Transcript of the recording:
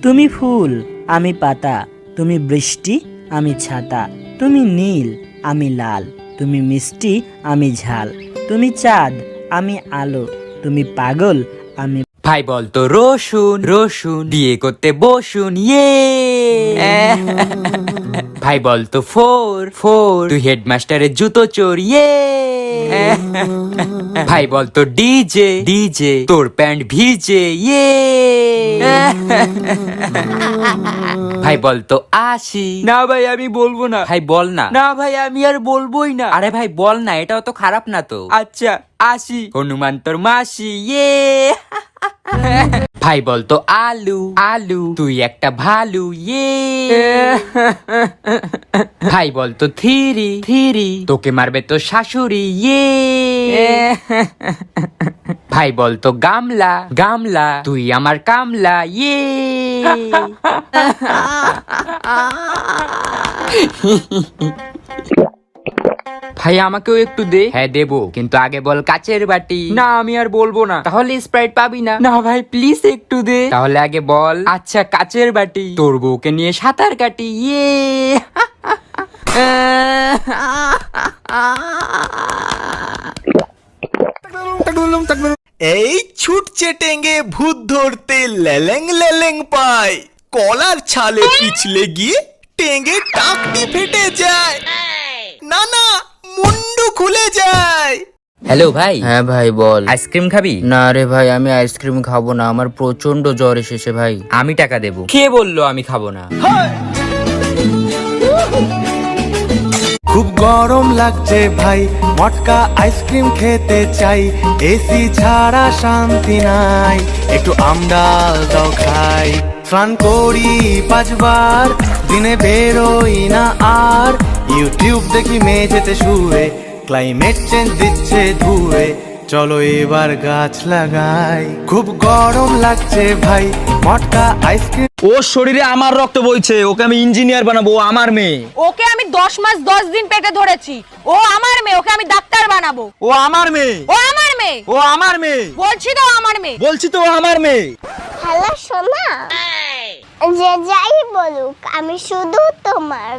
তুমি ফুল আমি পাতা, তুমি বৃষ্টি আমি ছাতা, তুমি নীল আমি লাল, তুমি মিষ্টি আমি ঝাল, তুমি চাঁদ আমি আলো, তুমি পাগল আমি। ভাই বলতো রসুন রসুন বিয়ে করতে বসুন ইয়ে। ভাই বলতো ফোর ফোর তুই হেডমাস্টারের জুতো চোর ইয়ে। ভাই বলতো ডিজে ডিজে তোর প্যান্ট ভিজে ইয়ে। ভাই বলতো আসি। না ভাই আমি বলবো না। ভাই বল না। না ভাই আমি আর বলবোই না। আরে ভাই বল না, এটাও তো খারাপ না তো। আচ্ছা আসি। হনুমান তোর মাসি ইয়ে। ভাই বলতো আলু আলু তুই একটা ভালু ইয়ে। ভাই বলতো থিরি থিরি তোকে মারবে তো শাশুড়ি ইয়ে। ভাই বলতো গামলা গামলা তুই আমার কামলা ইয়ে। ভাই আমাকেও একটু দে। হ্যাঁ দেবো, কিন্তু আগে বল কাচের বাটি। না আমি আর বলবো না। তাহলে স্প্রাইট পাবি না। না ভাই প্লিজ একটু দে। তাহলে আগে বল আচ্ছা কাচের বাটি তোর বউকে নিয়ে সাঁতার কাটি ইয়ে। এই ছুটছে টেঙ্গে ভূত ধরতে লেলেং লেলেং পায়, কলার ছালে পিছলে গিয়ে টেঙ্গে টাকটি ফেটে যায়, না না মুন্ডু খুলে যায়। হ্যালো ভাই। হ্যাঁ ভাই বল। আইসক্রিম খাবি? না রে ভাই আমি আইসক্রিম খাবো না, আমার প্রচন্ড জ্বর এসেছে ভাই। আমি টাকা দেবো। কে বললো আমি খাবো না? খুব গরম লাগছে ভাই, মটকা আইসক্রিম খেতে চাই, এসি ছাড়া শান্তি নাই, একটু আমডাল দাও খাই। স্নান করি 5 বার, দিনে বেরোই না আর, ইউটিউব দেখি মেঝেতে শুয়ে, ক্লাইমেট চেঞ্জ দিচ্ছে ধুয়ে, চলো এবার গাছ লাগাই। খুব গরম লাগছে ভাই, মটকা আইসক্রিম। ওর শরীরে আমার রক্ত বইছে, ওকে আমি ইঞ্জিনিয়ার বানাবো, ও আমার মেয়ে। ওকে আমি 10 মাস 10 দিন পেটে ধরেছি, ও আমার মেয়ে, ওকে আমি ডাক্তার বানাবো। ও আমার মেয়ে। ও আমার মেয়ে। ও আমার মেয়ে। বলছি তো আমার মেয়ে। বলছি তো ও আমার মেয়ে। হ্যালো সোনা, যে যাই বলুক আমি শুধু তোমার।